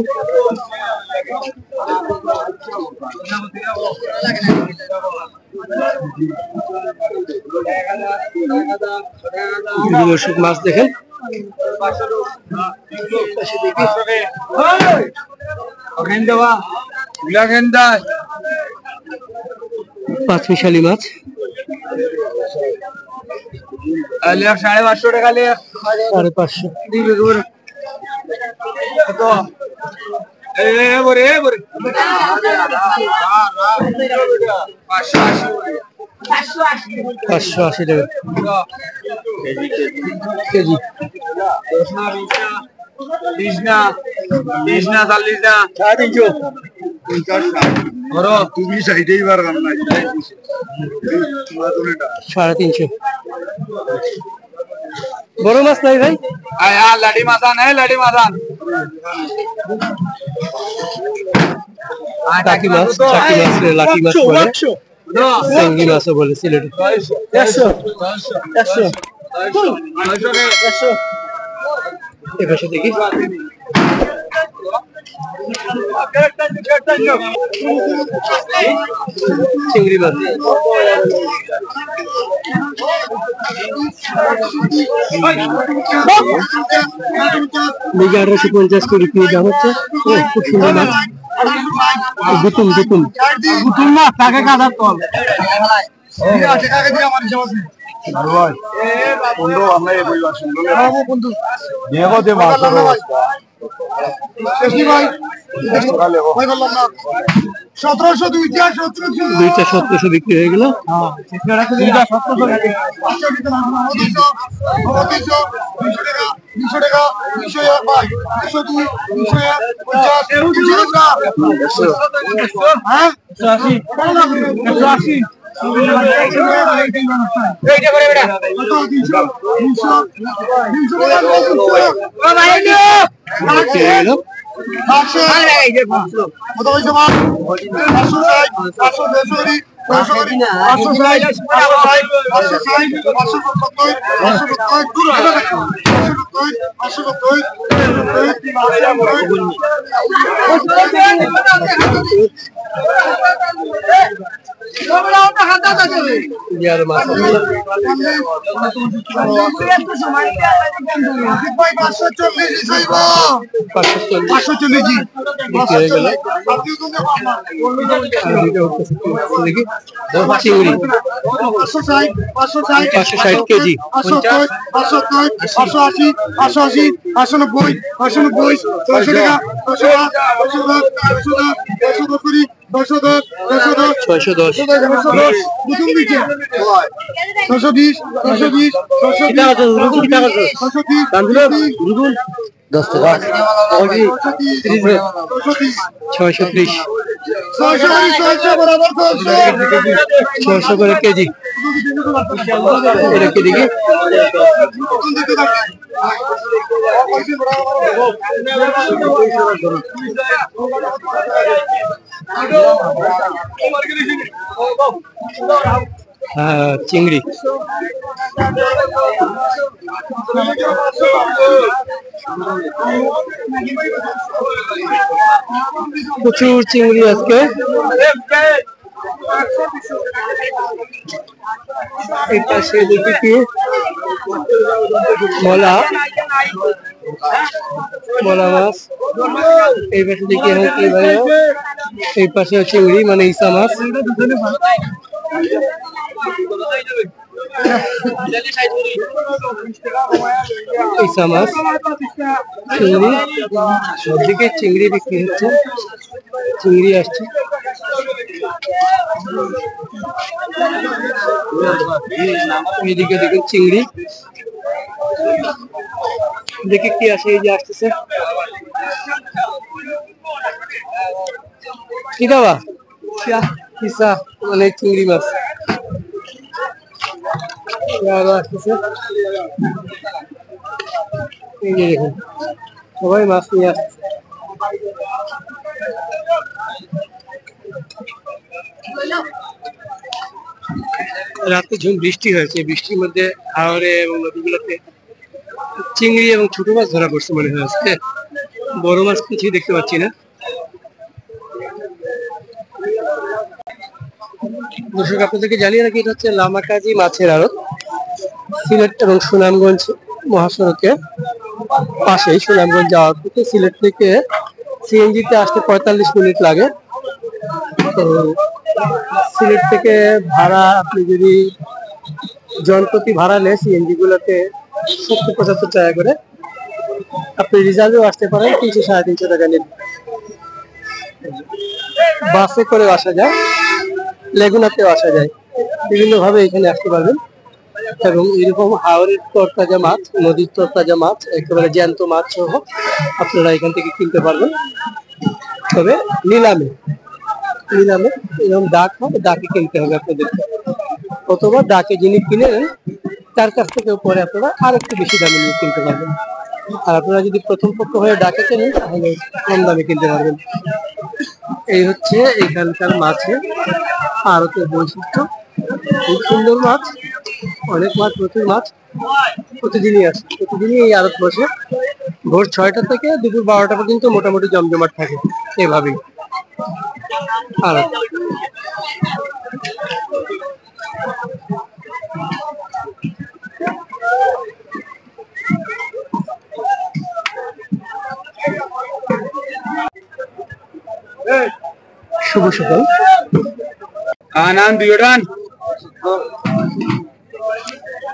দর্শক মাছ দেখেন, পাঁচমিশালি মাছ 550 টাকা, 550। পাঁচশো 80 টাকা কেজি। 30 না 40 না 350, তুমি সাইডেই পারবেন না 350 বড় মাছ নাই ভাই লাডি মাদান টাকি মাছ লাকি মাছ বলে চেঙ্গি মাছও বলে সিলেটে 100 এপাশে দেখি চিংড়ি মাছ বিঘা 1850 করে কি দাম হচ্ছে খুব সুন্দর মাছ গুতুম না টাকা কাটার তল দুইটা 1700 বিক্রি হয়ে গেল চিংড়ি 560 কেজি 580 590 600 করে কেজি এটা কি দেখি চিংড়ি প্রচুর চিংড়ি আজকে এটা সে দেখি কি মলা মাছ এই পাশে দেখি কি ভাই এই পাশে চিংড়ি মানে ইসা মাছ ইসা মাছ চিংড়ি সবদিকে চিংড়ি বিক্রি হচ্ছে চিংড়ি আসছে এইদিকে দেখুন চিংড়ি দেখি কি আসে এই যে আসতেছে কি দাবা ইসা মানে চিংড়ি মাছ আসতেছে এই যে দেখুন সবাই মাছ নিয়ে আসছে রাতে ঝুম বৃষ্টি হয়েছে বৃষ্টির মধ্যে হাওরে এবং নদীগুলোতে চিংড়ি এবং ছোট মাছ ধরা পড়ছে মনে হচ্ছে বড় মাছ কিছুই দেখতে পাচ্ছি না দর্শক আপনাদেরকে জানিয়ে রাখি এটা হচ্ছে লামাকাজি মাছের আড়ত সিলেট এবং সুনামগঞ্জ মহাসড়কের পাশে সুনামগঞ্জ যাওয়ার পথে সিলেট থেকে সিএনজিতে আসতে 45 মিনিট লাগে তো সিলেট থেকে ভাড়া আপনি যদি জনপ্রতি ভাড়া নেয় সিএনজি গুলোতে 70-75 টাকা করে আপনি রিজার্ভেও আসতে পারেন 300-350 টাকা নেবেন বাসে করে আসা যায় লেগুনাতেও আসা যায় বিভিন্ন ভাবে এখানে আসতে পারবেন এবং এরকম হাওরের তরতাজা মাছ নদীর তরতাজা মাছ একেবারে জ্যান্ত মাছ সহ আপনারা এখান থেকে কিনতে পারবেন তবে নিলামে নিলামে এরকম ডাক হবে, ডাকে কিনতে হবে আপনাদেরকে, অথবা ডাকে যিনি কিনে নেন তার কাছ থেকে পরে আপনারা আর একটু বেশি দামে নিয়ে কিনতে পারবেন। আর আপনারা যদি প্রথম পক্ষ হয়ে ডাকে কেনেন তাহলে কম দামে কিনতে পারবেন। এই হচ্ছে এখানকার মাছের আড়তের বৈশিষ্ট্য। খুব সুন্দর মাছ, অনেক মাছ, প্রচুর মাছ প্রতিদিনই আছে। প্রতিদিনই এই আড়ত বসে ভোর 6টা থেকে দুপুর 12টা পর্যন্ত মোটামুটি জমজমাট থাকে এভাবেই আড়ত। শুভ সকাল। আনান দিওডান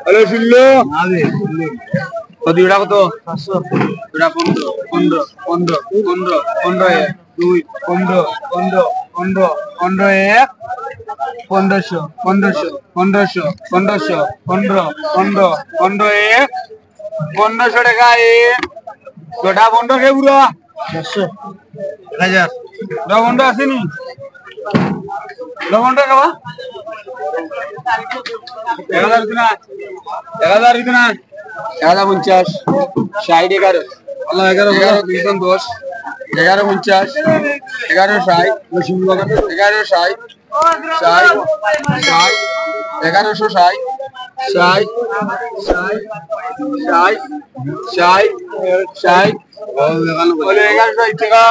হ্যালো শুনলো দিওডা কত 500 15 15 15 15 15 2 15 15 15 15 1500 1500 1500 1500 15 15 15 1500 টাকা গোটা 15 কে পুরো 500 1000 লবণটা আসেনি লবণটা খাওয়া 1000 দিনা 1000 দিনা 1050 60 11 আল্লাহ 11 210 1150 1160 1160 60 1160 60 বলে 1160 টাকা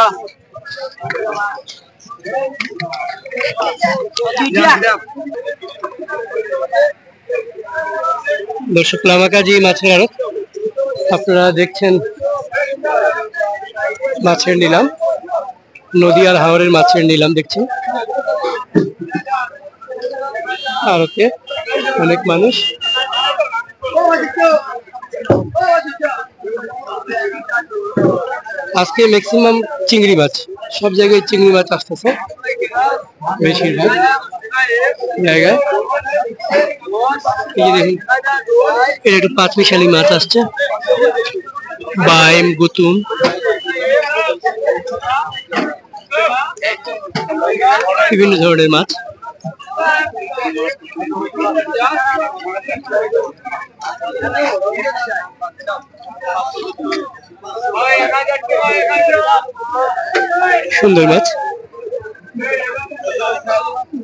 দর্শক, লামাকাজি মাছের আড়ত আপনারা দেখছেন। মাছের নিলাম, নদী আর হাওরের মাছের নিলাম দেখছি। আড়তে অনেক মানুষ। আজকে ম্যাক্সিমাম চিংড়ি মাছ, সব জায়গায় চিংড়ি মাছ আসতেছে বেশিরভাগ জায়গায়। এই যে দেখুন, এটা একটু পাঁচমিশালি মাছ আসছে, বাইম, গুতুম, বিভিন্ন ধরনের মাছ। সুন্দর মাছ।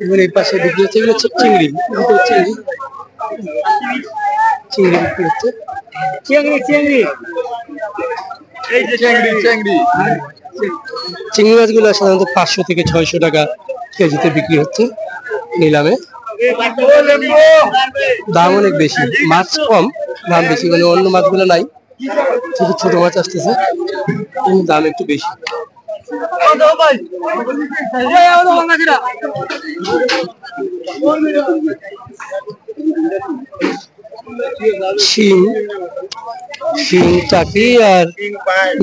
এবং এই পাশে বিক্রি হচ্ছে, এগুলো হচ্ছে চিংড়ি, চিংড়ি চিংড়ি বিক্রি হচ্ছে। চিংড়ি মাছগুলো সাধারণত 500 থেকে 600 টাকা কেজিতে বিক্রি হচ্ছে নিলামে। দাম অনেক বেশি, মাছ কম, দাম বেশি। মানে অন্য মাছগুলো নাই, ছোট ছোট মাছ আসতেছে, দাম একটু বেশি। শিং, শিং, চাকরি আর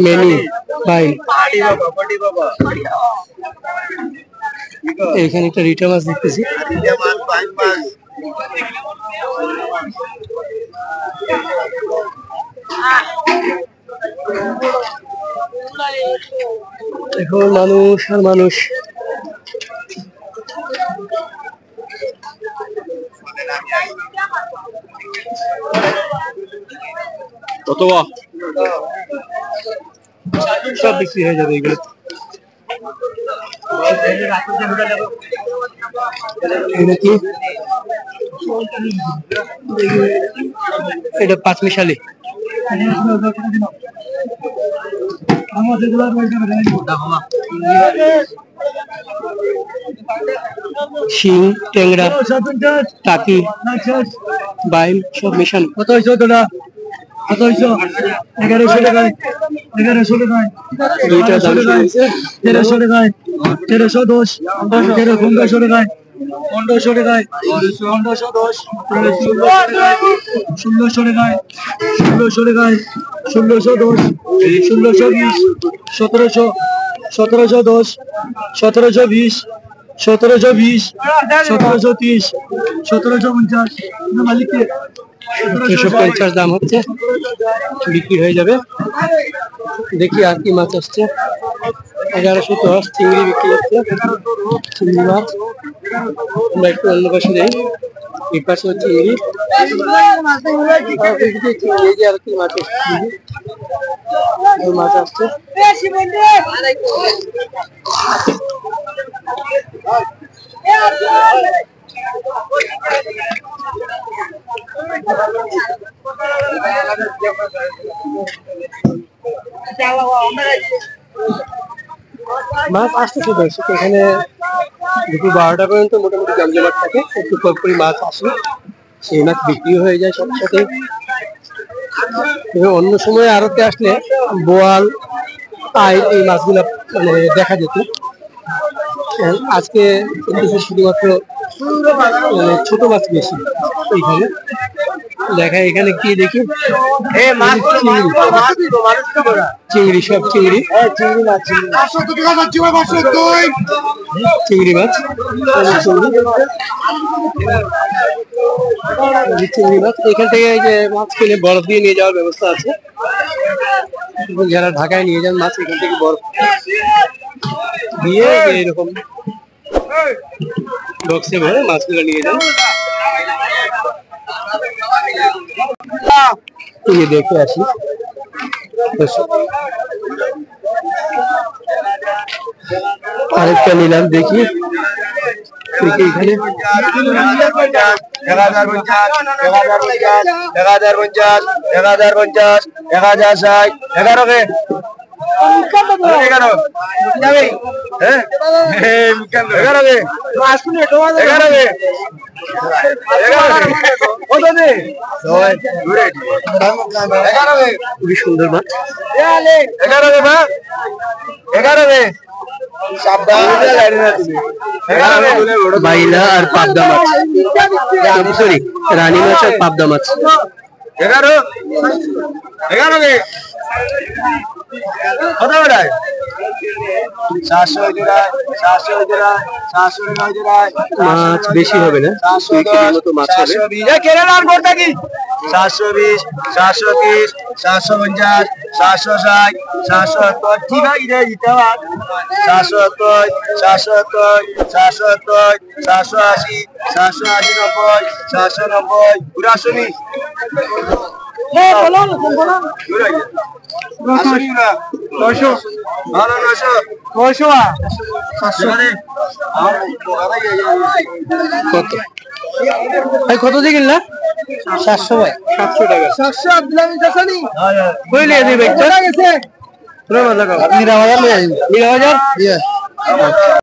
মেনি বাইন। এখানে একটা রিটা মাছ দেখতেছি। এখন মানুষ আর মানুষ। কত সব বিক্রি হয়ে যাবে এগুলো। এটা পাঁচমিশালি। শিং, ট্যাংরা, টাকি, বাইম সব মিশানো। কত হয়েছে তোরা? কত হয়েছে? 1100 টাকায়, 1100 টাকায়, 1300 টাকায়, 1300 টাকায়, 1310, 1500 টাকায়, 1500 টাকায়, 1510, 1600 টাকায়, 1600 টাকায়, 1600 টাকায়, 1610, 1620, 1700, 1710, 1720, 1720, 1730, 1750 মালিককে 1750 দাম হচ্ছে, বিক্রি হয়ে যাবে। দেখি আর কি মাছ আসছে। 1110 চিংড়ি বিক্রি হচ্ছে, চিংড়ি মাছ। আমরা একটু অন্য পাশে যাই, এই পাশে চিংড়ি, চিংড়ি যে আর কি মাছ মাছ আসছে। মাছ আসতেছে দর্শক, এখানে দুপুর 12টা পর্যন্ত মোটামুটি জমজমাট থাকে, একটু পরপরই মাছ আসে, সেই মাছ বিক্রি হয়ে যায় সাথে সাথে। অন্য সময় আড়তে আসলে বোয়াল, আই এই মাছগুলা মানে দেখা যেত। আজকে কিন্তু শুধুমাত্র মানে ছোট মাছ বেশি এইখানে দেখা। এখানে কি দেখি চিংড়ি, সব চিংড়ি, চিংড়ি মাছ, চিংড়ি মাছ। এখান থেকে যে মাছ কিনে বরফ দিয়ে নিয়ে যাওয়ার ব্যবস্থা আছে, যারা ঢাকায় নিয়ে যান মাছ এখান থেকে বরফ দিয়ে এরকম বক্সে ভরে মাছগুলো নিয়ে যান। দেখে আসি আরেকটা নিলাম, দেখি এখানে 1050, 1060, 11 কে 11 খুবই সুন্দর মাছ। 11 বাইলা আর পাবদা মাছ, সরি রানী মাছ আর পাবদা মাছ। 11 কে কত বেড়ায়? 700 জোড়ায়, 700 জোড়ায়, 700 জোড়ায়। মাছ বেশি হবে না, 710 মতো মাছ হবে। 720 কেরালার কোনটা কি? 720, 730, 750, 760, 770 ঠিক আছে রে জিতাবাদ। 770, 770, 770, 780, 780, 90, 790 পুরাশনি। ভালো 900 কত দিয়ে কিনলা? 700 ভাই, 700 টাকা। 700 দিলাম জাসানি কইলে দিবে গেছে। আপনি রাওয়াজার লয়ে আইন, রাওয়াজার